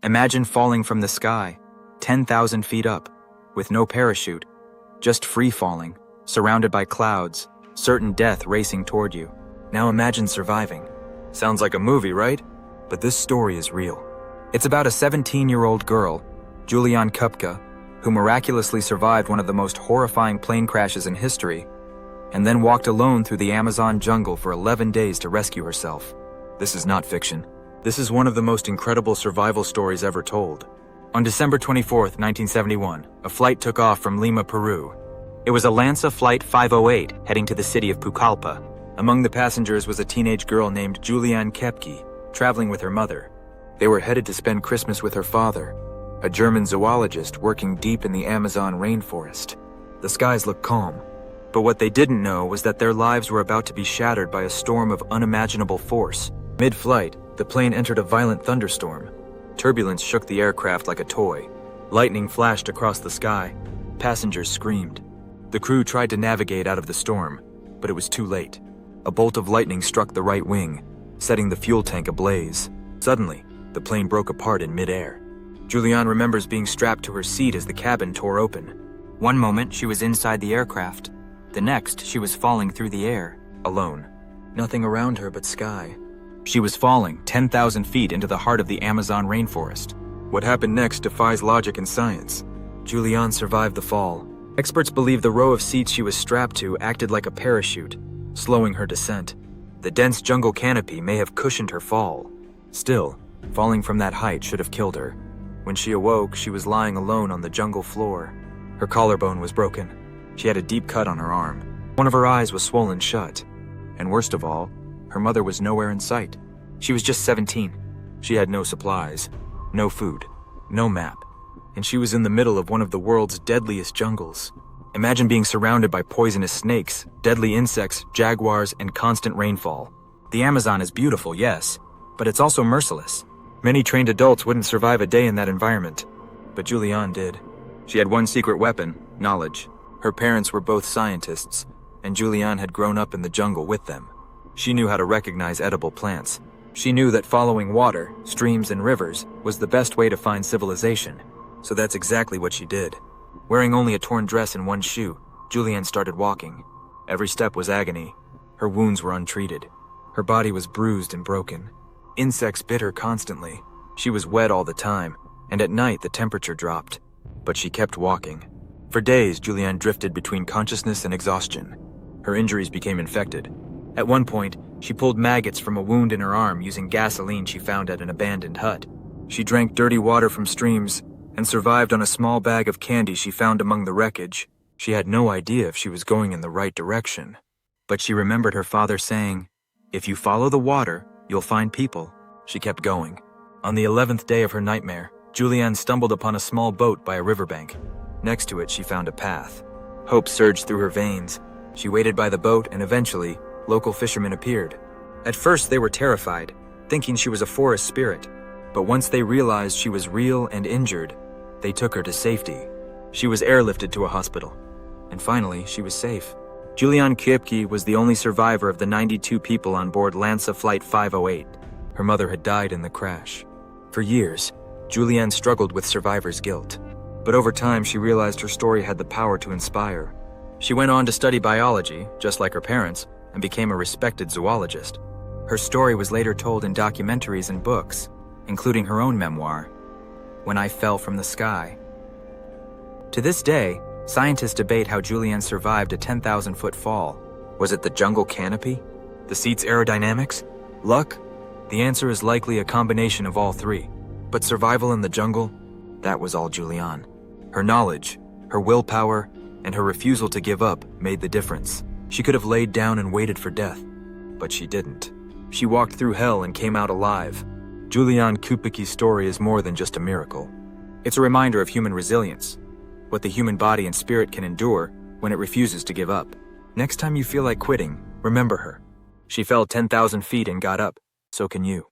Imagine falling from the sky, 10,000 feet up, with no parachute, just free falling, surrounded by clouds, certain death racing toward you. Now imagine surviving. Sounds like a movie, right? But this story is real. It's about a 17-year-old girl, Juliane Koepcke, who miraculously survived one of the most horrifying plane crashes in history, and then walked alone through the Amazon jungle for 11 days to rescue herself. This is not fiction. This is one of the most incredible survival stories ever told. On December 24, 1971, a flight took off from Lima, Peru. It was a Lanza Flight 508 heading to the city of Pucallpa. Among the passengers was a teenage girl named Juliane Koepcke, traveling with her mother. They were headed to spend Christmas with her father, a German zoologist working deep in the Amazon rainforest. The skies looked calm, but what they didn't know was that their lives were about to be shattered by a storm of unimaginable force. Mid-flight, the plane entered a violent thunderstorm. Turbulence shook the aircraft like a toy. Lightning flashed across the sky. Passengers screamed. The crew tried to navigate out of the storm, but it was too late. A bolt of lightning struck the right wing, setting the fuel tank ablaze. Suddenly, the plane broke apart in mid-air. Juliane remembers being strapped to her seat as the cabin tore open. One moment, she was inside the aircraft. The next, she was falling through the air, alone. Nothing around her but sky. She was falling 10,000 feet into the heart of the Amazon rainforest. What happened next defies logic and science. Juliane survived the fall. Experts believe the row of seats she was strapped to acted like a parachute, slowing her descent. The dense jungle canopy may have cushioned her fall. Still, falling from that height should have killed her. When she awoke, she was lying alone on the jungle floor. Her collarbone was broken. She had a deep cut on her arm. One of her eyes was swollen shut. And worst of all, her mother was nowhere in sight. She was just 17. She had no supplies, no food, no map, and she was in the middle of one of the world's deadliest jungles. Imagine being surrounded by poisonous snakes, deadly insects, jaguars, and constant rainfall. The Amazon is beautiful, yes, but it's also merciless. Many trained adults wouldn't survive a day in that environment, but Juliane did. She had one secret weapon, knowledge. Her parents were both scientists, and Juliane had grown up in the jungle with them. She knew how to recognize edible plants. She knew that following water, streams, and rivers was the best way to find civilization. So that's exactly what she did. Wearing only a torn dress and one shoe, Juliane started walking. Every step was agony. Her wounds were untreated. Her body was bruised and broken. Insects bit her constantly. She was wet all the time, and at night the temperature dropped. But she kept walking. For days, Juliane drifted between consciousness and exhaustion. Her injuries became infected. At one point, she pulled maggots from a wound in her arm using gasoline she found at an abandoned hut. She drank dirty water from streams and survived on a small bag of candy she found among the wreckage. She had no idea if she was going in the right direction. But she remembered her father saying, "If you follow the water, you'll find people." She kept going. On the 11th day of her nightmare, Juliane stumbled upon a small boat by a riverbank. Next to it, she found a path. Hope surged through her veins. She waited by the boat and eventually, local fishermen appeared. At first, they were terrified, thinking she was a forest spirit. But once they realized she was real and injured, they took her to safety. She was airlifted to a hospital. And finally, she was safe. Juliane Koepcke was the only survivor of the 92 people on board Lanza Flight 508. Her mother had died in the crash. For years, Juliane struggled with survivor's guilt. But over time, she realized her story had the power to inspire. She went on to study biology, just like her parents, and became a respected zoologist. Her story was later told in documentaries and books, including her own memoir, When I Fell from the Sky. To this day, scientists debate how Juliane survived a 10,000-foot fall. Was it the jungle canopy? The seat's aerodynamics? Luck? The answer is likely a combination of all three. But survival in the jungle? That was all Juliane. Her knowledge, her willpower, and her refusal to give up made the difference. She could have laid down and waited for death, but she didn't. She walked through hell and came out alive. Juliane Koepcke's story is more than just a miracle. It's a reminder of human resilience, what the human body and spirit can endure when it refuses to give up. Next time you feel like quitting, remember her. She fell 10,000 feet and got up. So can you.